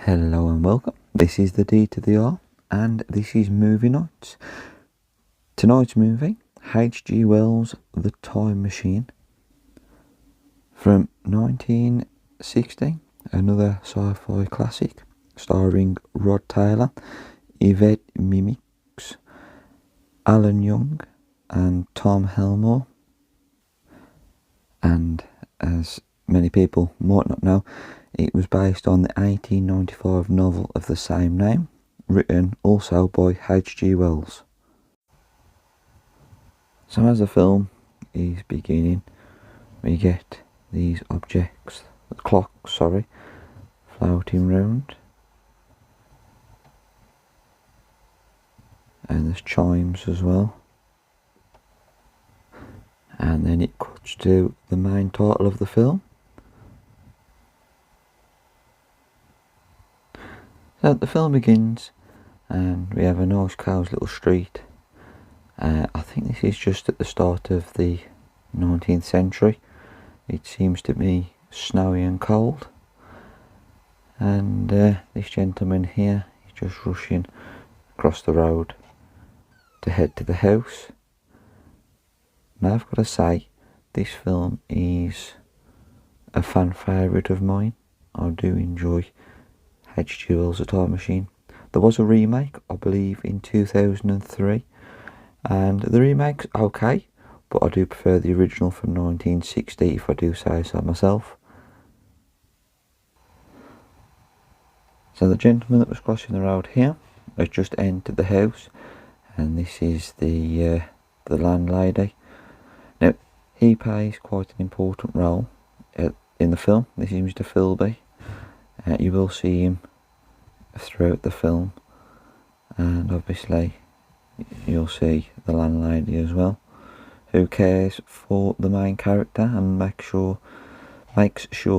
Hello and welcome. This is the D to the R, and this is Movie Nights. Tonight's movie, H.G.Wells The Time Machine, from 1960, another sci-fi classic starring Rod Taylor, Yvette Mimieux, Alan Young and Tom Helmore. And as many people might not know, it was based on the 1895 novel of the same name, written also by H.G. Wells. So as the film is beginning, we get these objects, clocks, floating round. And there's chimes as well. And then it cuts to the main title of the film. So the film begins and we have a nice closed little street. I think this is just at the start of the 19th century. It seems to be snowy and cold. And this gentleman here is just rushing across the road to head to the house. Now I've got to say, this film is a fan favourite of mine. I do enjoy H.G.Wells The Time Machine. There was a remake, I believe, in 2003, and the remake's okay, but I do prefer the original from 1960, if I do say so myself. So the gentleman that was crossing the road here has just entered the house, and this is the landlady. Now, he plays quite an important role in the film. This is Mr. Philby. You will see him throughout the film, and obviously you'll see the landlady as well, who cares for the main character and makes sure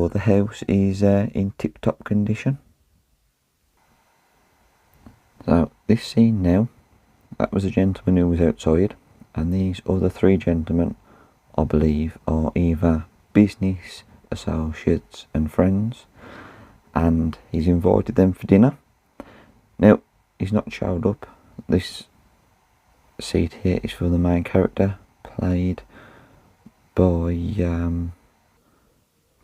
the house is in tip-top condition. So this scene now, that was a gentleman who was outside, and these other three gentlemen, I believe, are either business associates and friends, and he's invited them for dinner. Now, he's not showed up. This seat here is for the main character, played by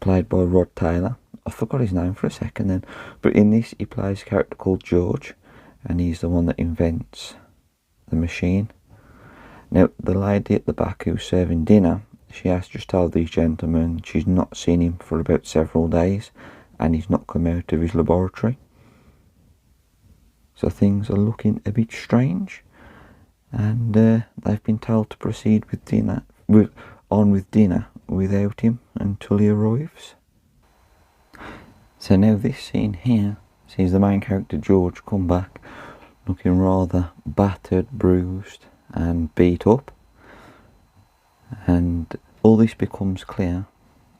Rod Taylor. I forgot his name for a second then, but in this he plays a character called George, and he's the one that invents the machine. Now, the lady at the back who's serving dinner, she has just told these gentlemen she's not seen him for about several days, and he's not come out of his laboratory. So things are looking a bit strange, and they've been told to proceed with dinner without him until he arrives. So now this scene here sees the main character George come back looking rather battered, bruised and beat up, and all this becomes clear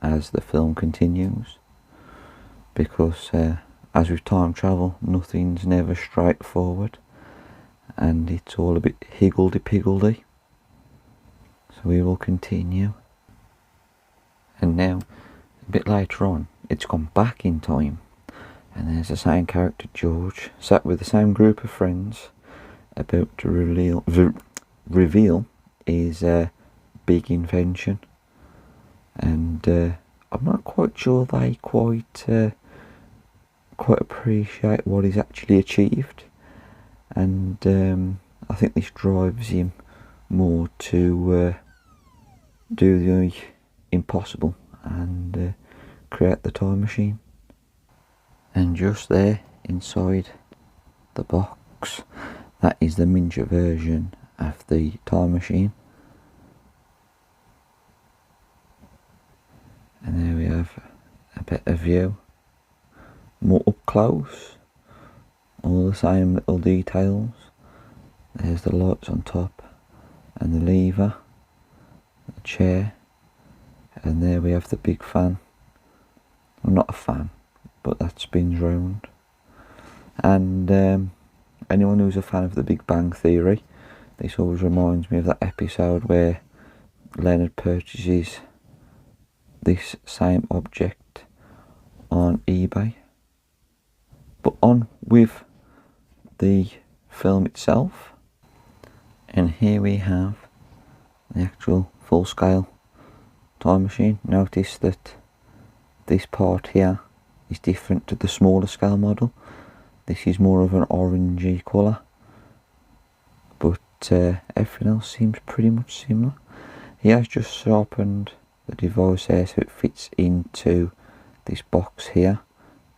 as the film continues, because as with time travel, nothing's never straightforward, and it's all a bit higgledy-piggledy. So we will continue. And now, a bit later on, it's gone back in time, and there's the same character George, sat with the same group of friends, about to reveal his big invention. And I'm not quite sure they quite appreciate what he's actually achieved, and I think this drives him more to do the impossible and create the time machine. And just there inside the box, that is the miniature version of the time machine. And there we have a better view, more up close, all the same little details. There's the lights on top, and the lever, the chair, and there we have the big fan. Well, not a fan, but that spins round. And anyone who's a fan of the Big Bang Theory, this always reminds me of that episode where Leonard purchases this same object on eBay, but on with the film itself. And here we have the actual full-scale time machine. Notice that this part here is different to the smaller scale model. This is more of an orangey colour, but everything else seems pretty much similar. He has just sharpened the device there so it fits into this box here,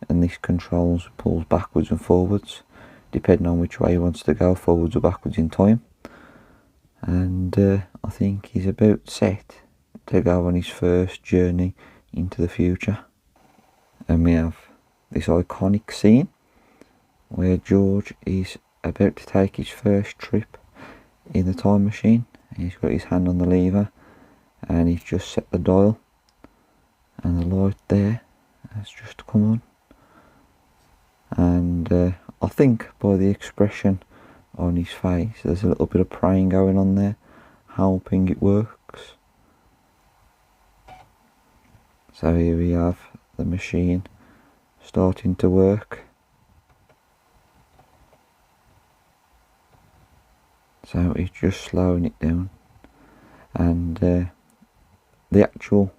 and this controls, pulls backwards and forwards depending on which way he wants to go, forwards or backwards in time. And I think he's about set to go on his first journey into the future. And we have this iconic scene where George is about to take his first trip in the time machine. He's got his hand on the lever and he's just set the dial, and the light there has just come on. And I think by the expression on his face there's a little bit of praying going on there, hoping it works. So here we have the machine starting to work. So he's just slowing it down, and the actual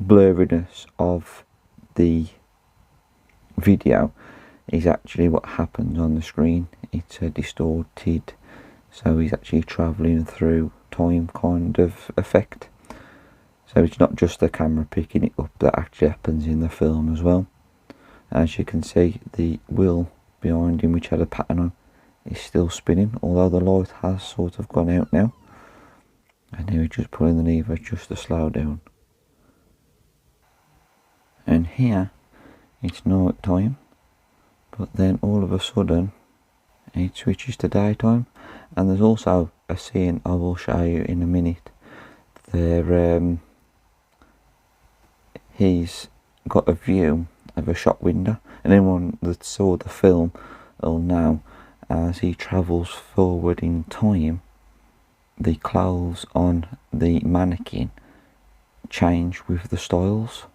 blurriness of the video is actually what happens on the screen. It's distorted, so he's actually travelling through time kind of effect. So it's not just the camera picking it up, that actually happens in the film as well. As you can see, the wheel behind him, which had a pattern on, is still spinning, although the light has sort of gone out now. And now he's just pulling the lever just to slow down. And here it's night time, but then all of a sudden it switches to daytime. And there's also a scene I will show you in a minute there. He's got a view of a shop window, and anyone that saw the film will know, as he travels forward in time, the clothes on the mannequin change with the styles.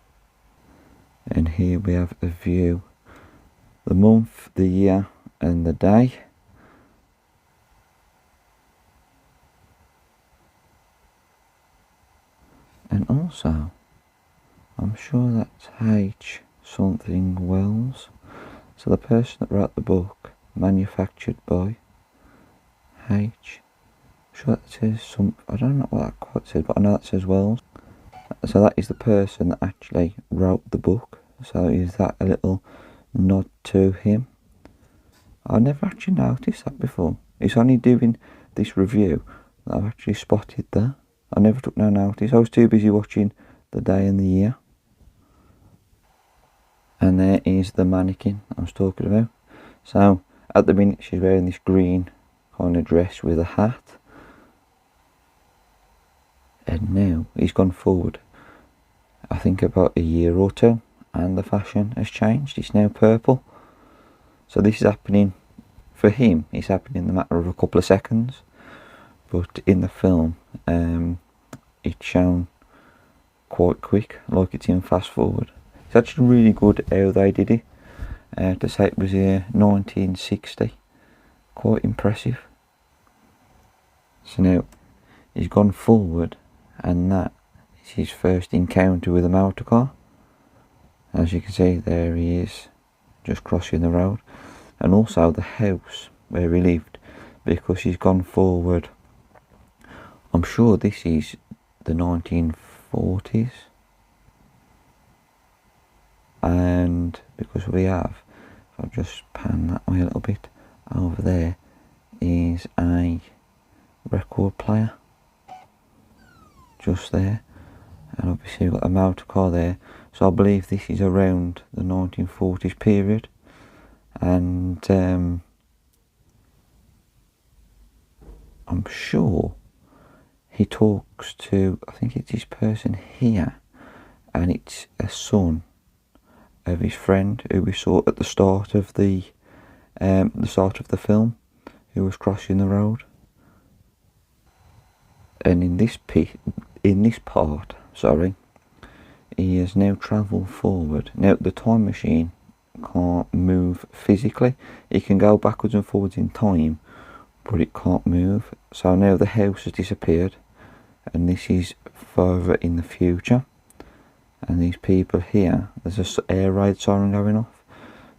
And here we have a view, the month, the year and the day. And also, I'm sure that's H.G.Wells. So the person that wrote the book, manufactured by H. Sure that says some, I don't know what that quote says, but I know that says Wells. So that is the person that actually wrote the book. So is that a little nod to him? I never actually noticed that before. It's only doing this review that I've actually spotted that. I never took no notice. I was too busy watching the day and the year. And there is the mannequin I was talking about. So at the minute she's wearing this green kind of dress with a hat. And now he's gone forward, I think about a year or two, and the fashion has changed. It's now purple. So this is happening, for him, it's happening in the matter of a couple of seconds. But in the film, it's shown quite quick, like it's in fast forward. It's actually really good how they did it. To say it was 1960, quite impressive. So now he's gone forward, and that is his first encounter with a motor car. As you can see, there he is, just crossing the road. And also the house where he lived, because he's gone forward. I'm sure this is the 1940s. And because we have, if I just pan that way a little bit, over there is a record player, just there, and obviously we've got a motor car there. So I believe this is around the 1940s period. And I'm sure he talks to, I think it's this person here, and it's a son of his friend who we saw at the start of the film, who was crossing the road. And in this part, he has now travelled forward. Now the time machine can't move physically. It can go backwards and forwards in time, but it can't move. So now the house has disappeared, and this is further in the future. And these people here, there's an air raid siren going off.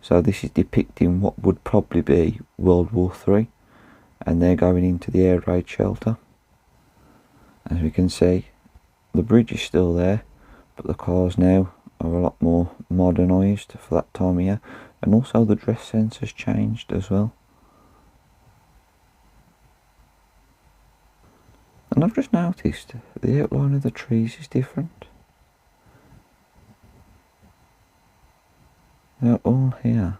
So this is depicting what would probably be World War III, and they're going into the air raid shelter. As we can see, the bridge is still there, but the cars now are a lot more modernised for that time of year, and also the dress sense has changed as well. And I've just noticed the outline of the trees is different. They're all here.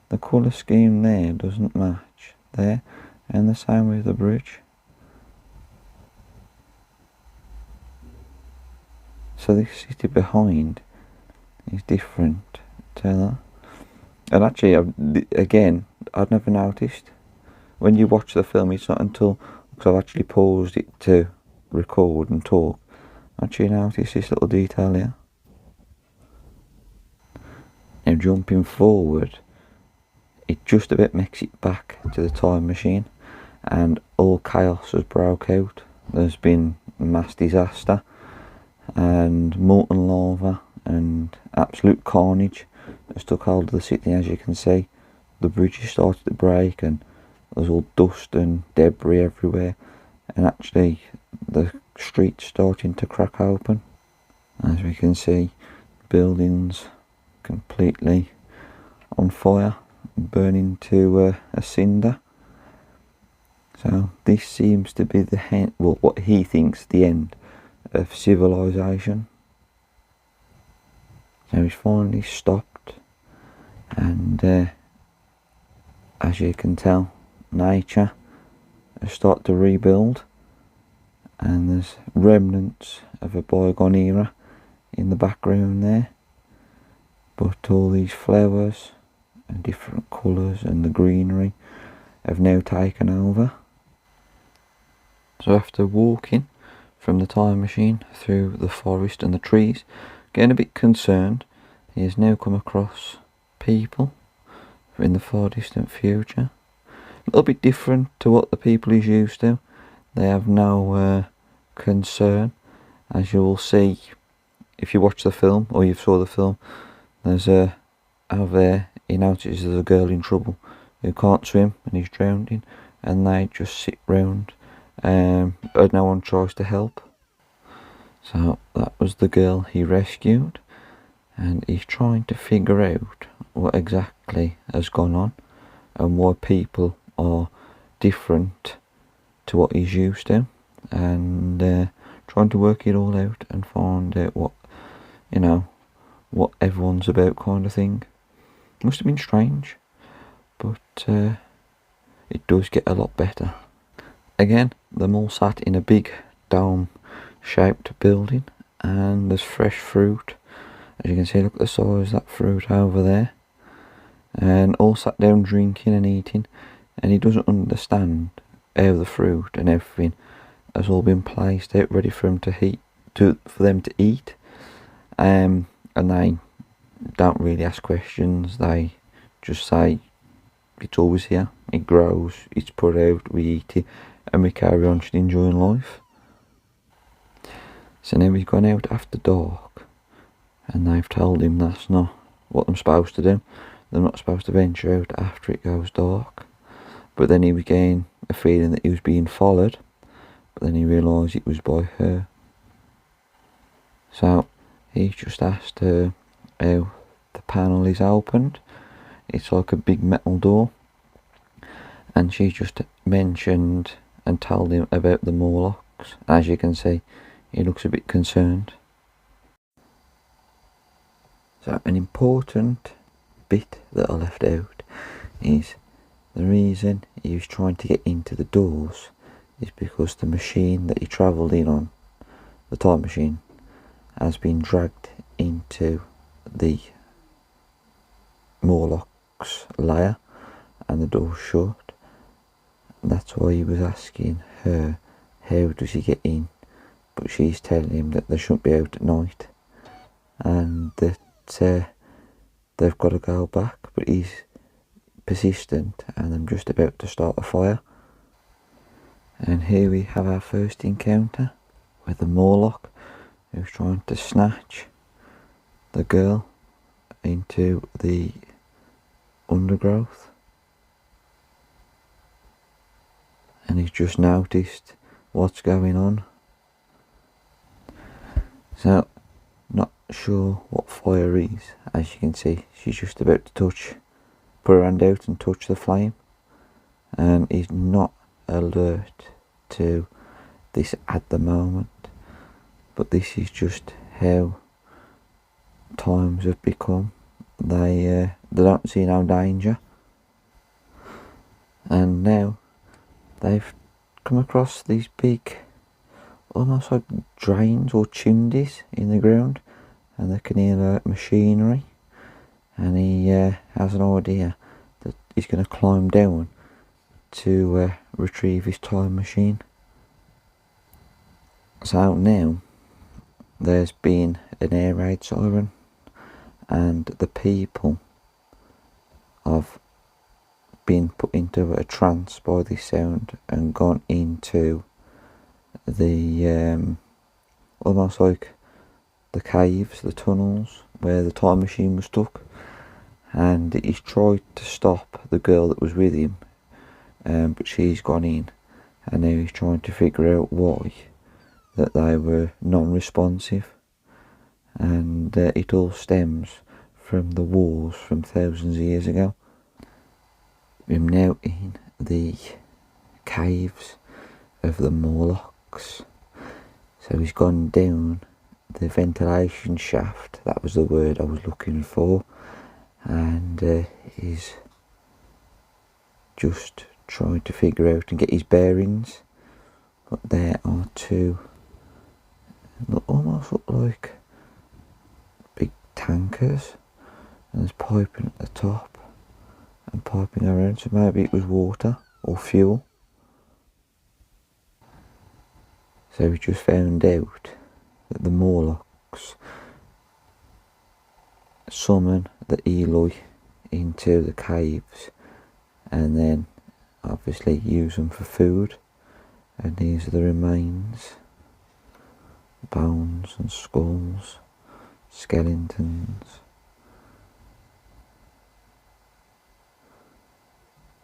The colour scheme there doesn't match there, and the same with the bridge. So this city behind is different to that. And actually, again, I'd never noticed. When you watch the film, it's not until, because I've actually paused it to record and talk, I actually noticed this little detail here. Now jumping forward, it just about makes it back to the time machine, and all chaos has broke out. There's been mass disaster and molten lava and absolute carnage has took hold of the city. As you can see, the bridges started to break and there's all dust and debris everywhere, and actually the streets starting to crack open. As we can see, buildings completely on fire, burning to a cinder. So this seems to be the end, well, what he thinks the end of civilization. So he's finally stopped, and as you can tell, nature has started to rebuild, and there's remnants of a bygone era in the background there, but all these flowers and different colours and the greenery have now taken over. So after walking from the time machine through the forest and the trees, getting a bit concerned, he has now come across people in the far distant future. A little bit different to what the people he's used to. They have no concern, as you will see if you watch the film or you saw the film. There's out there, he notices there's a girl in trouble who can't swim and he's drowning, and they just sit round and no one tries to help. So that was the girl he rescued, and he's trying to figure out what exactly has gone on and why people are different to what he's used to, and trying to work it all out and find out what, you know, what everyone's about, kind of thing. Must have been strange, but it does get a lot better. Again, them all sat in a big dome shaped building, and there's fresh fruit. As you can see, look at the size of that fruit over there, and all sat down drinking and eating, and he doesn't understand how the fruit and everything has all been placed out ready for him for them to eat, and they don't really ask questions. They just say it's always here, it grows, it's put out, we eat it, and we carry on just enjoying life. So now he's gone out after dark, and they've told him that's not what they're supposed to do. They're not supposed to venture out after it goes dark. But then he was getting a feeling that he was being followed, but then he realised it was by her. So he's just asked her how the panel is opened. It's like a big metal door, and she just mentioned and told him about the Morlocks. As you can see, he looks a bit concerned. So an important bit that I left out is the reason he was trying to get into the doors is because the machine that he travelled in on, the time machine, has been dragged into the Morlock's lair and the door's shut. That's why he was asking her, how does he get in? But she's telling him that they shouldn't be out at night, and that they've got to go back, but he's persistent and I'm just about to start a fire. And here we have our first encounter with the Morlock, who's trying to snatch the girl into the undergrowth. And he's just noticed what's going on. So, not sure what fire is. As you can see, she's just about to put her hand out and touch the flame. And he's not alert to this at the moment. But this is just how times have become. They don't see no danger. And now they've come across these big, almost like drains or chimneys in the ground, and they can hear machinery, and he has an idea that he's going to climb down to retrieve his time machine. So now there's been an air raid siren, and the people have been put into a trance by this sound and gone into the almost like the caves, the tunnels where the time machine was stuck, and he's tried to stop the girl that was with him, but she's gone in, and now he's trying to figure out why that they were non-responsive, and it all stems from the wars from thousands of years ago. We're now in the caves of the Morlocks. So he's gone down the ventilation shaft, that was the word I was looking for, and he's just trying to figure out and get his bearings. But there are two, almost look like big tankers, and there's piping at the top and piping around, so maybe it was water or fuel. So we just found out that the Morlocks summon the Eloi into the caves and then obviously use them for food, and these are the remains, bones and skulls, skeletons.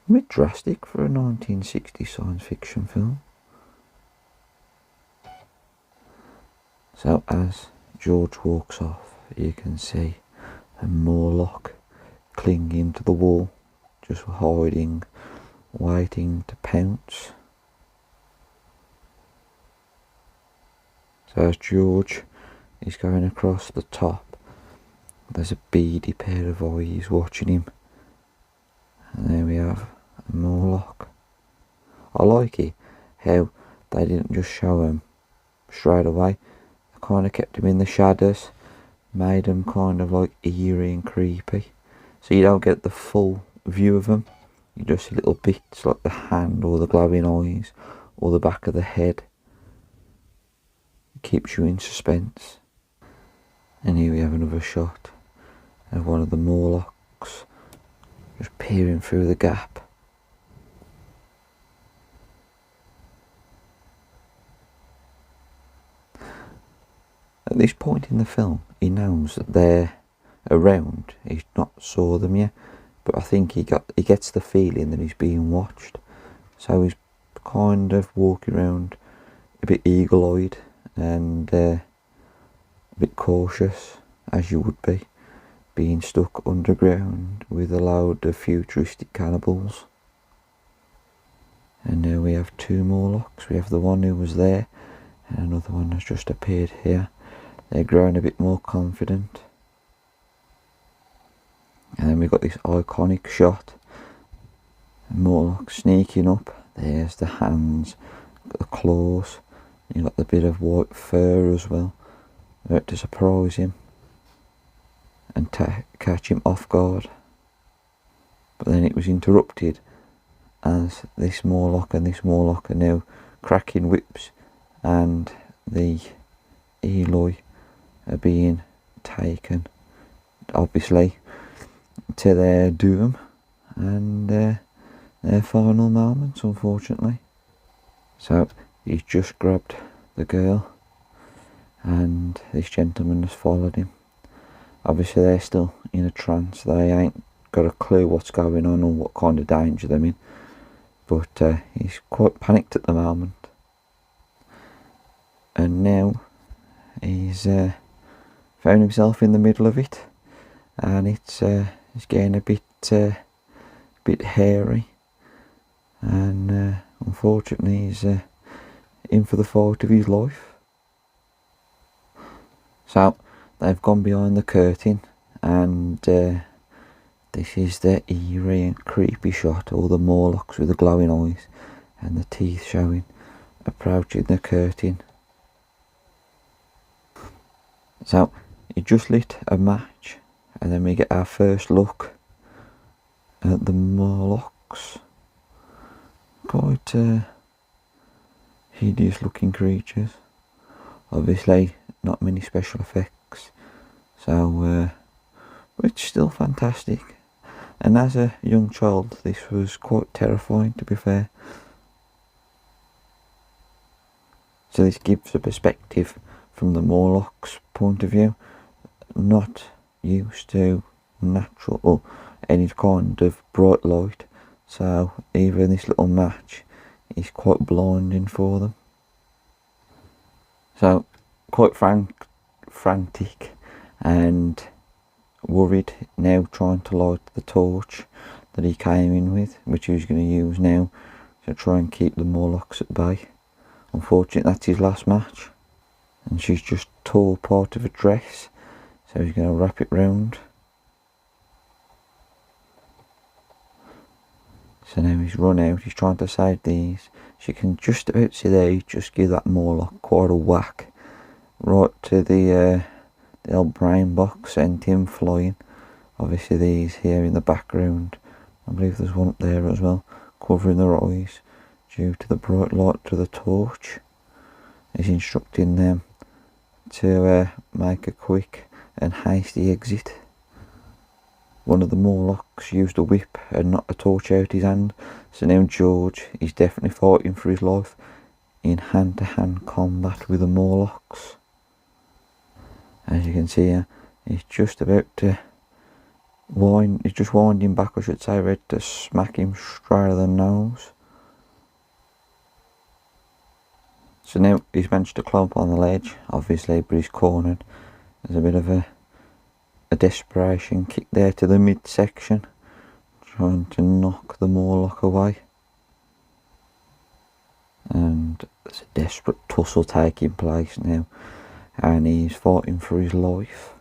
A bit drastic for a 1960 science fiction film. So as George walks off, you can see a Morlock clinging to the wall, just hiding, waiting to pounce. So as George is going across the top, there's a beady pair of eyes watching him. And there we have a Morlock. I like it how they didn't just show him straight away. They kind of kept him in the shadows, made him kind of like eerie and creepy. So you don't get the full view of him. You just see little bits like the hand or the glowing eyes or the back of the head. It keeps you in suspense. And here we have another shot of one of the Morlocks just peering through the gap. At this point in the film, he knows that they're around. He's not saw them yet, but I think he gets the feeling that he's being watched. So he's kind of walking around a bit eagle-eyed and a bit cautious, as you would be, being stuck underground with a load of futuristic cannibals. And now we have two Morlocks. We have the one who was there and another one has just appeared here. They're growing a bit more confident. And then we've got this iconic shot. Morlock sneaking up. There's the hands, the claws. You've got the bit of white fur as well. They're about to surprise him and catch him off guard. But then it was interrupted as this Morlock and this Morlock are now cracking whips, and the Eloi are being taken. Obviously to their doom and their final moments, unfortunately. So he's just grabbed the girl and this gentleman has followed him. Obviously they're still in a trance, they ain't got a clue what's going on or what kind of danger they're in, but he's quite panicked at the moment. And now he's found himself in the middle of it, and it's getting a bit hairy, and unfortunately he's in for the fight of his life. So they've gone behind the curtain, and this is the eerie and creepy shot, all the Morlocks with the glowing eyes and the teeth showing, approaching the curtain. So he just lit a match, and then we get our first look at the Morlocks. Quite hideous looking creatures. Obviously not many special effects, so it's still fantastic. And as a young child this was quite terrifying, to be fair. So this gives a perspective from the Morlocks' point of view, not used to natural or any kind of bright light, so even this little match is quite blinding for them. So quite frantic and worried now, trying to light the torch that he came in with, which he was going to use now to try and keep the Morlocks at bay. Unfortunately that's his last match, and she's just tore part of a dress, so he's going to wrap it round. So now he's run out, he's trying to save these. She can just about see there, he just give that Morlock quite a whack right to the old brain box, sent him flying. Obviously these here in the background, I believe there's one up there as well, covering their eyes due to the bright light to the torch. He's instructing them to make a quick and hasty exit. One of the Morlocks used a whip and knocked a torch out his hand, so now George is definitely fighting for his life in hand-to-hand combat with the Morlocks. As you can see here, he's just about to he's just winding back, I should say, ready to smack him straight in the nose. So now he's managed to climb up on the ledge, obviously, but he's cornered. There's a bit of a desperation kick there to the midsection, trying to knock the Morlock away. And there's a desperate tussle taking place now, and he's fighting for his life.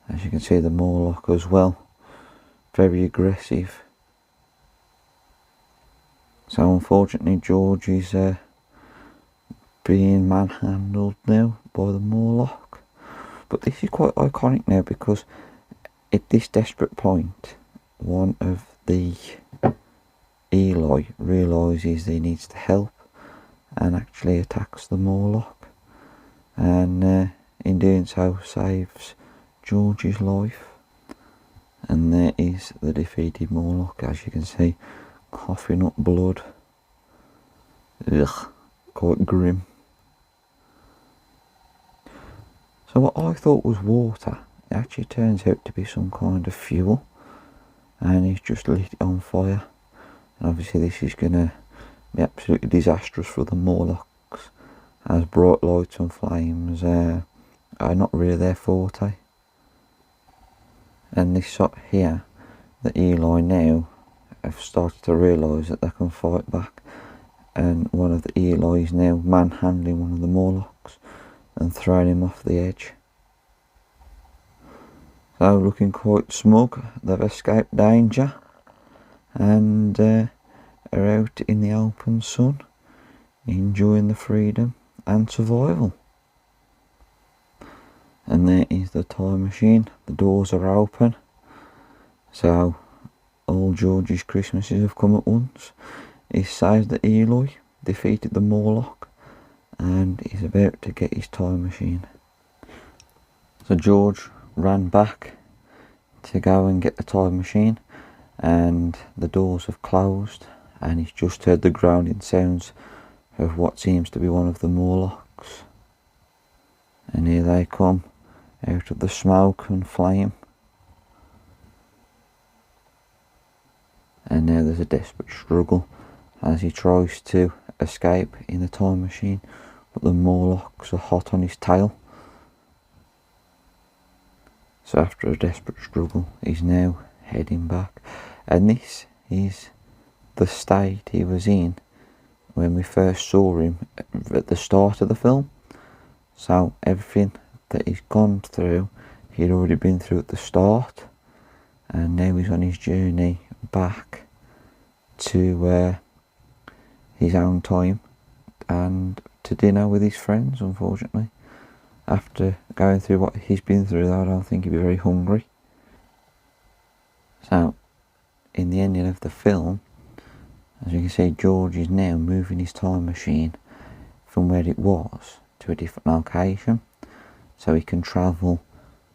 As you can see, the Morlock as well, very aggressive. So unfortunately George is being manhandled now by the Morlock. But this is quite iconic now, because at this desperate point, one of the Eli realises he needs to help and actually attacks the Morlock, and in doing so saves George's life. And there is the defeated Morlock, as you can see, coughing up blood. Ugh, quite grim. So what I thought was water, it actually turns out to be some kind of fuel, and he's just lit it on fire. And obviously this is going to be absolutely disastrous for the Morlocks, as bright lights and flames are not really their forte. And this shot here, the Eli now have started to realise that they can fight back, and one of the Eli is now manhandling one of the Morlocks and throwing him off the edge. So looking quite smug, they've escaped danger and are out in the open sun, enjoying the freedom and survival. And there is the time machine, the doors are open, so all George's Christmases have come at once. He saved the Eli, defeated the Morlock, and he's about to get his time machine. So George ran back to go and get the time machine, and the doors have closed, and he's just heard the grounding sounds of what seems to be one of the Morlocks. And here they come out of the smoke and flame. And now there's a desperate struggle as he tries to escape in the time machine, but the Morlocks are hot on his tail. So after a desperate struggle, he's now heading back. And this is the state he was in when we first saw him at the start of the film. So everything that he's gone through, he'd already been through at the start, and now he's on his journey back to his own time and to dinner with his friends. Unfortunately, after going through what he's been through, I don't think he'd be very hungry. So in the ending of the film, as you can see, George is now moving his time machine from where it was to a different location, so he can travel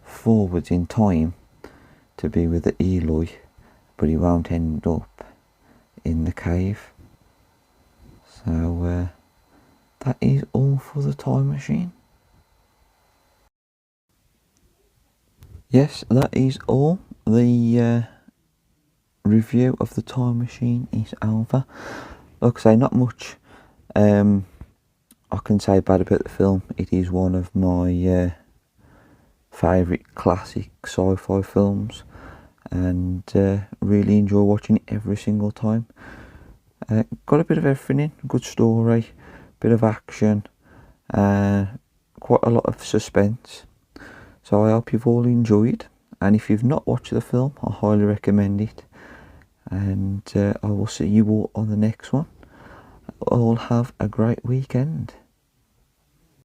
forwards in time to be with the Eloy, but he won't end up in the cave. So that is all for the time machine. Yes, that is all. The review of the time machine is over. Like I say, not much I can say bad about the film. It is one of my favourite classic sci-fi films, and really enjoy watching it every single time. Got a bit of everything in, good story, bit of action, quite a lot of suspense. So I hope you've all enjoyed, and if you've not watched the film, I highly recommend it. And I will see you all on the next one. All have a great weekend.